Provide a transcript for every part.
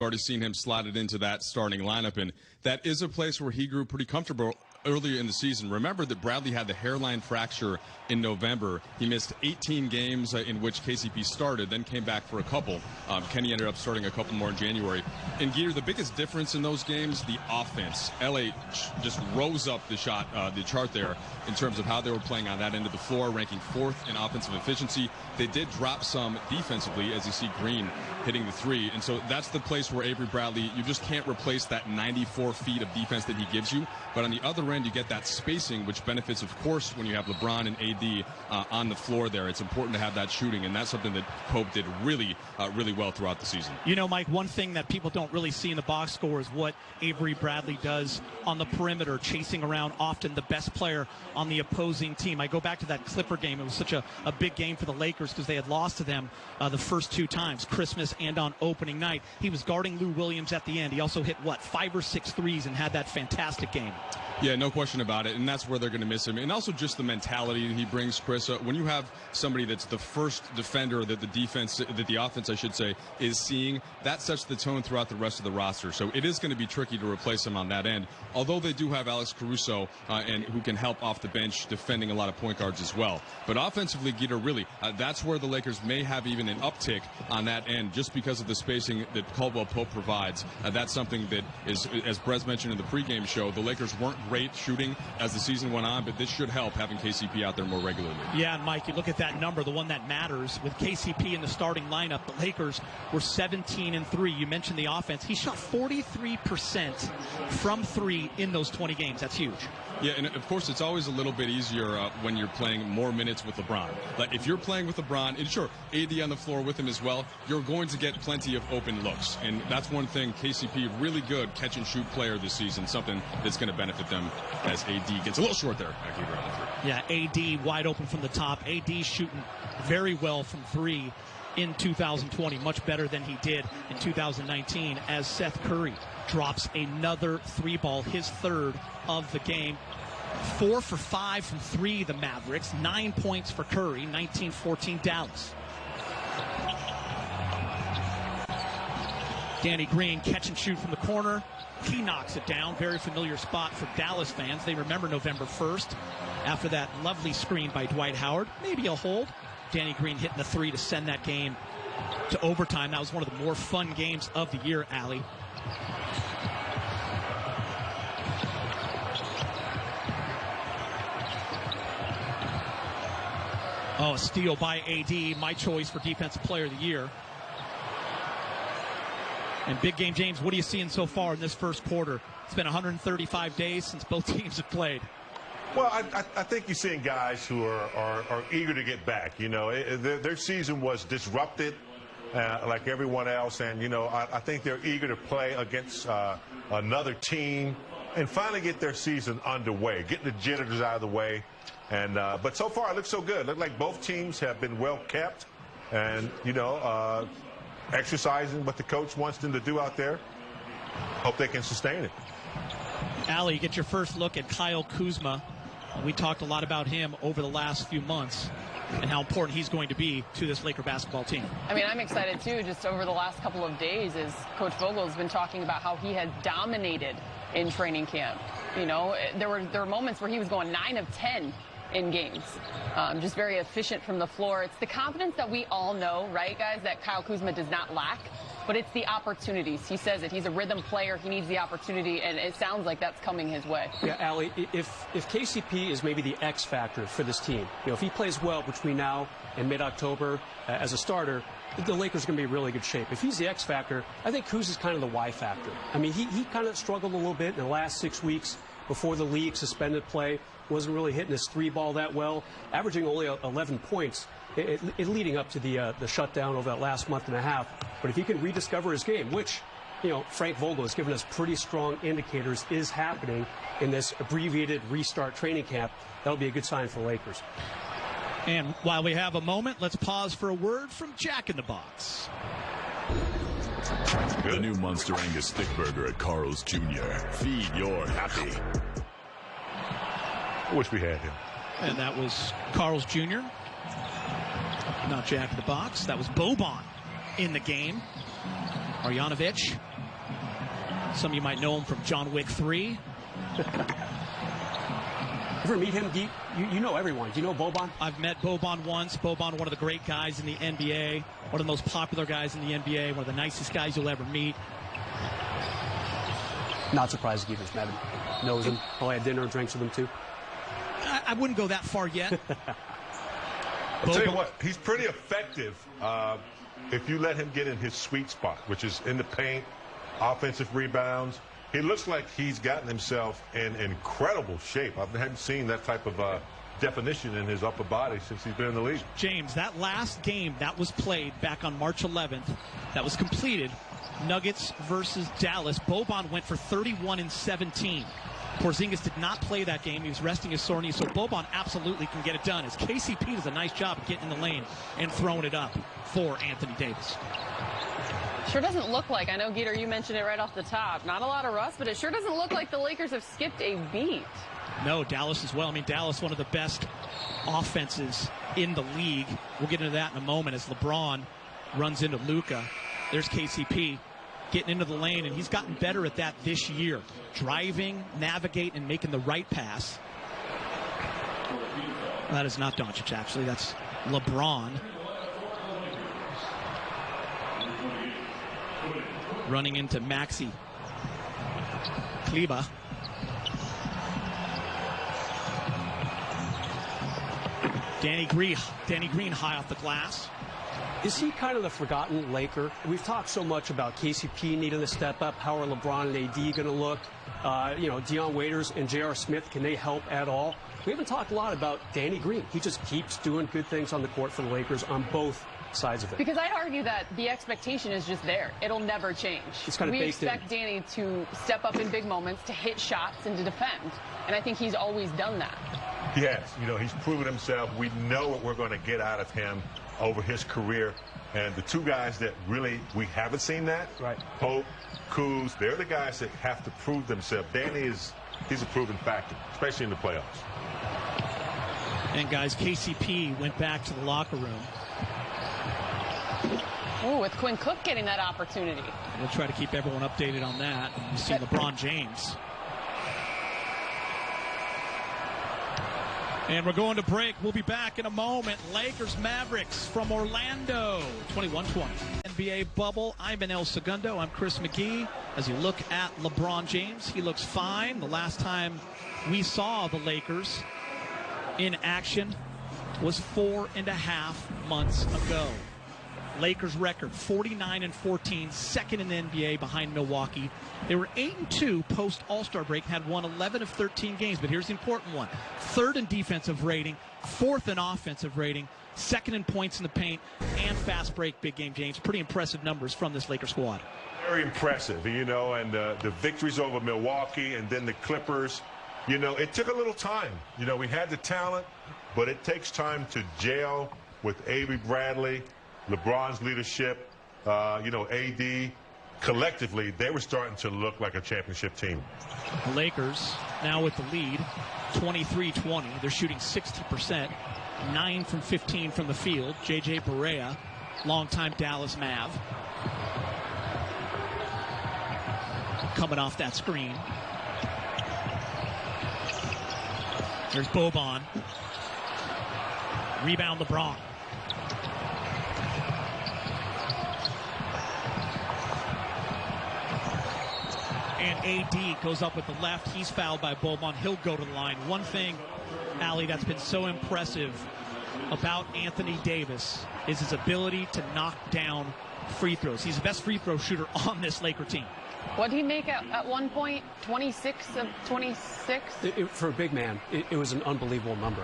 Already seen him slotted into that starting lineup, and that is a place where he grew pretty comfortable earlier in the season. Remember that Bradley had the hairline fracture in November. He missed 18 games in which KCP started, then came back for a couple. Kenny ended up starting a couple more in January. And Geeter, the biggest difference in those games, the offense. LA just rose up the chart there in terms of how they were playing on that end of the floor, ranking 4th in offensive efficiency. They did drop some defensively, as you see Green hitting the three. And so that's the place where Avery Bradley, you just can't replace that 94 feet of defense that he gives you. But on the other end, you get that spacing, which benefits, of course, when you have LeBron and AD on the floor there. It's important to have that shooting, and that's something that Pope did really well throughout the season. You know, Mike, one thing that people don't really see in the box score is what Avery Bradley does on the perimeter, chasing around often the best player on the opposing team. I go back to that Clipper game. It was such a big game for the Lakers because they had lost to them the first 2 times, Christmas and on opening night. He was guarding Lou Williams at the end. He also hit, 5 or 6 threes and had that fantastic game. Yeah, no question about it, and that's where they're going to miss him. And also just the mentality he brings, Chris. When you have somebody that's the first defender that the offense, I should say, is seeing, that sets the tone throughout the rest of the roster. So it is going to be tricky to replace him on that end, although they do have Alex Caruso, and who can help off the bench defending a lot of point guards as well. But offensively, Geeter, really, that's where the Lakers may have even an uptick on that end, just because of the spacing that Caldwell Pope provides. That's something that is, as Brez mentioned in the pregame show, the Lakers weren't great shooting as the season went on, but this should help having KCP out there more regularly. Yeah, and Mike, you look at that number, the one that matters. With KCP in the starting lineup, the Lakers were 17-3. You mentioned the offense. He shot 43% from 3 in those 20 games. That's huge. Yeah, and of course, it's always a little bit easier when you're playing more minutes with LeBron. Like, if you're playing with LeBron, and sure, AD on the floor with him as well, you're going to get plenty of open looks. And that's one thing, KCP, really good catch-and-shoot player this season, something that's going to benefit them as AD gets a little short there. Yeah, AD wide open from the top. AD shooting very well from 3 in 2020, much better than he did in 2019, as Seth Curry drops another 3-ball, his 3rd of the game. 4 for 5 from 3, the Mavericks. 9 points for Curry, 19-14 Dallas. Danny Green, catch and shoot from the corner. He knocks it down. Very familiar spot for Dallas fans. They remember November 1st after that lovely screen by Dwight Howard. Maybe a hold. Danny Green hitting the 3 to send that game to overtime. That was one of the more fun games of the year, Allie. Oh, a steal by AD, my choice for Defensive Player of the Year. And Big Game James, what are you seeing so far in this first quarter? It's been 135 days since both teams have played. Well, I think you're seeing guys who are eager to get back. You know, their season was disrupted like everyone else. And, you know, I think they're eager to play against another team and finally get their season underway, get the jitters out of the way. And but so far it looks so good. It looks like both teams have been well kept and, you know, exercising what the coach wants them to do out there. Hope they can sustain it. Allie, you get your first look at Kyle Kuzma. We talked a lot about him over the last few months and how important he's going to be to this Laker basketball team. I mean, I'm excited, too. Just over the last couple of days, as Coach Vogel has been talking about how he has dominated in training camp. You know, there were moments where he was going 9 of 10 in games. Just very efficient from the floor. It's the confidence that we all know, right, guys, that Kyle Kuzma does not lack. But it's the opportunities. He says it. He's a rhythm player. He needs the opportunity, and it sounds like that's coming his way. Yeah, Allie, if KCP is maybe the X factor for this team, you know, if he plays well between now and mid-October as a starter, the Lakers are going to be in really good shape. If he's the X factor, I think Kuz is kind of the Y factor. I mean, he kind of struggled a little bit in the last 6 weeks before the league suspended play. Wasn't really hitting his 3-ball that well, averaging only 11 points. Leading up to the shutdown over that last month and a half. But if he can rediscover his game, which, you know, Frank Vogel has given us pretty strong indicators is happening in this abbreviated restart training camp, that'll be a good sign for the Lakers. And while we have a moment, let's pause for a word from Jack in the Box. The new Monster Angus Thick Burger at Carl's Jr. Feed your happy. I wish we had him. And that was Carl's Jr., not Jack in the Box. That was Boban in the game. Marjanovic Some of you might know him from John Wick 3. Ever meet him, Geek? You know everyone. Do you know Boban? I've met Boban once. Boban, one of the great guys in the NBA, one of the most popular guys in the NBA, one of the nicest guys you'll ever meet. Not surprised Geek was met him. Knows him. Probably had dinner and drinks with him, too. I wouldn't go that far yet. I'll tell you what, he's pretty effective if you let him get in his sweet spot, which is in the paint, offensive rebounds. He looks like he's gotten himself in incredible shape. I haven't seen that type of definition in his upper body since he's been in the league. James, that last game that was played back on March 11th, that was completed, Nuggets versus Dallas, Boban went for 31 and 17. Porzingis did not play that game. He was resting his sore knee, so Boban absolutely can get it done, as KCP does a nice job of getting in the lane and throwing it up for Anthony Davis. Sure doesn't look like, I know, Geeter, you mentioned it right off the top, not a lot of rust, but it sure doesn't look like the Lakers have skipped a beat. No, Dallas as well. I mean, Dallas, one of the best offenses in the league. We'll get into that in a moment as LeBron runs into Luka. There's KCP getting into the lane, and he's gotten better at that this year. Driving, navigate, and making the right pass. That is not Doncic, actually. That's LeBron. Running into Maxi Kleber. Danny Green high off the glass. Is he kind of the forgotten Laker? We've talked so much about KCP needing to step up. How are LeBron and AD going to look? Deion Waiters and J.R. Smith, can they help at all? We haven't talked a lot about Danny Green. He just keeps doing good things on the court for the Lakers on both sides of it. Because I'd argue that the expectation is just there. It'll never change. It's kind of we baked expect Danny to step up in big moments, to hit shots, and to defend. And I think he's always done that. Yes, he's proven himself. We know what we're going to get out of him over his career. And the two guys that really we haven't seen that, right? Pope, Kuz, they're the guys that have to prove themselves. Danny he's a proven factor, especially in the playoffs. And guys, KCP went back to the locker room. Ooh, with Quinn Cook getting that opportunity. We'll try to keep everyone updated on that. You see LeBron James. And we're going to break. We'll be back in a moment. Lakers Mavericks from Orlando, 21-20. NBA bubble. I'm El Segundo. I'm Chris McGee. As you look at LeBron James, he looks fine. The last time we saw the Lakers in action was 4.5 months ago. Lakers record 49-14, second in the NBA behind Milwaukee. They were 8-2 post All-Star break, had won 11 of 13 games. But here's the important one: third in defensive rating, fourth in offensive rating, second in points in the paint, and fast break big game. James, pretty impressive numbers from this Lakers squad. Very impressive, and the victories over Milwaukee and then the Clippers. It took a little time. We had the talent, but it takes time to gel with Avery Bradley, LeBron's leadership, AD. Collectively, they were starting to look like a championship team. The Lakers now with the lead, 23-20. They're shooting 60%, 9 from 15 from the field. J.J. Barea, longtime Dallas Mav, coming off that screen. There's Boban. Rebound LeBron. And AD goes up with the left. He's fouled by Boban. He'll go to the line. One thing, Allie, that's been so impressive about Anthony Davis is his ability to knock down free throws. He's the best free throw shooter on this Laker team. What did he make at one point? 26 of 26? For a big man, it was an unbelievable number.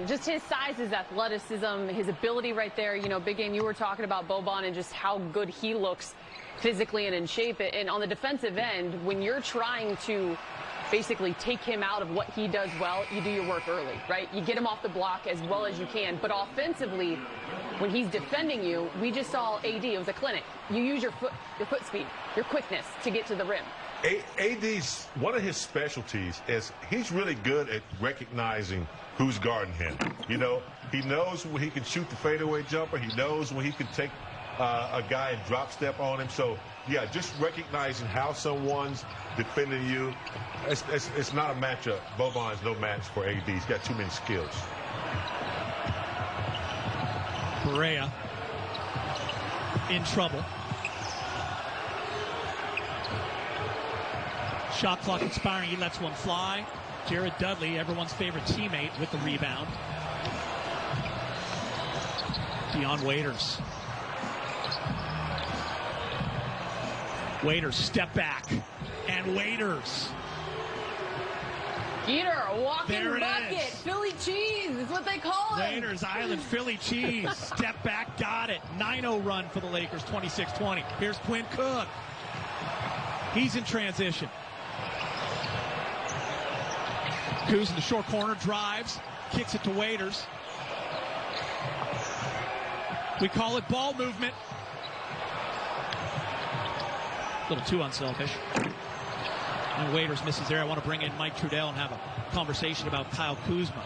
Just his size, his athleticism, his ability right there. Big game, you were talking about Boban and just how good he looks physically and in shape. And on the defensive end, when you're trying to basically take him out of what he does well, you do your work early, right? You get him off the block as well as you can. But offensively, when he's defending you, we just saw AD. It was a clinic. You use your foot speed, your quickness to get to the rim. AD's one of his specialties is he's really good at recognizing who's guarding him. He knows when he can shoot the fadeaway jumper. He knows when he can take a guy and drop step on him. So, yeah, just recognizing how someone's defending you. It's not a matchup. Boban's no match for AD. He's got too many skills. Perea in trouble. Shot clock expiring. He lets one fly. Jared Dudley, everyone's favorite teammate, with the rebound. Dion Waiters. Waiters, step back. And Waiters. Quater, a walking There it bucket. is. Philly cheese is what they call it. Waiters Island, Philly cheese. Step back, got it. 9-0 run for the Lakers, 26-20. Here's Quinn Cook. He's in transition. Kuz in the short corner, drives, kicks it to Waiters. We call it ball movement. A little too unselfish. And Waiters misses there. I want to bring in Mike Trudell and have a conversation about Kyle Kuzma.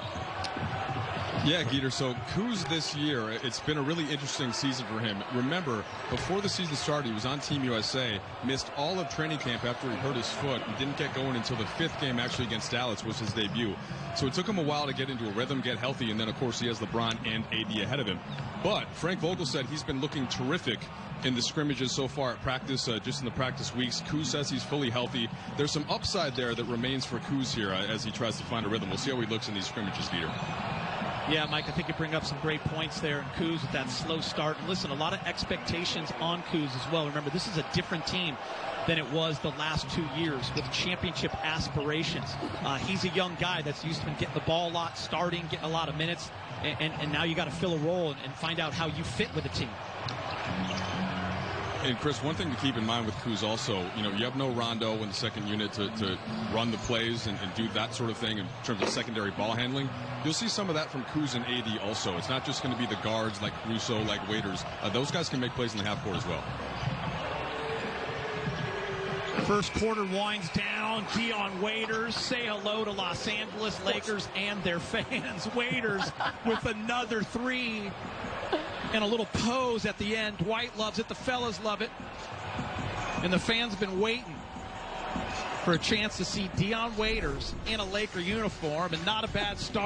Yeah, Geeter, so Kuz this year, it's been a really interesting season for him. Remember, before the season started, he was on Team USA, missed all of training camp after he hurt his foot, and didn't get going until the 5th game actually against Dallas was his debut. So it took him a while to get into a rhythm, get healthy, and then, of course, he has LeBron and AD ahead of him. But Frank Vogel said he's been looking terrific in the scrimmages so far at practice, just in the practice weeks. Kuz says he's fully healthy. There's some upside there that remains for Kuz here as he tries to find a rhythm. We'll see how he looks in these scrimmages, Geeter. Yeah, Mike, I think you bring up some great points there. And Kuz with that slow start. And listen, a lot of expectations on Kuz as well. Remember, this is a different team than it was the last 2 years with championship aspirations. He's a young guy that's used to getting the ball a lot, starting, getting a lot of minutes. And now you got to fill a role and find out how you fit with the team. And Chris, one thing to keep in mind with Kuz also, you have no Rondo in the second unit to run the plays and do that sort of thing in terms of secondary ball handling. You'll see some of that from Kuz and AD also. It's not just going to be the guards like Russo, like Waiters. Those guys can make plays in the half court as well. First quarter winds down. Dion Waiters, say hello to Los Angeles Lakers and their fans. Waiters with another three. And a little pose at the end. Dwight loves it. The fellas love it. And the fans have been waiting for a chance to see Dion Waiters in a Laker uniform, and not a bad start.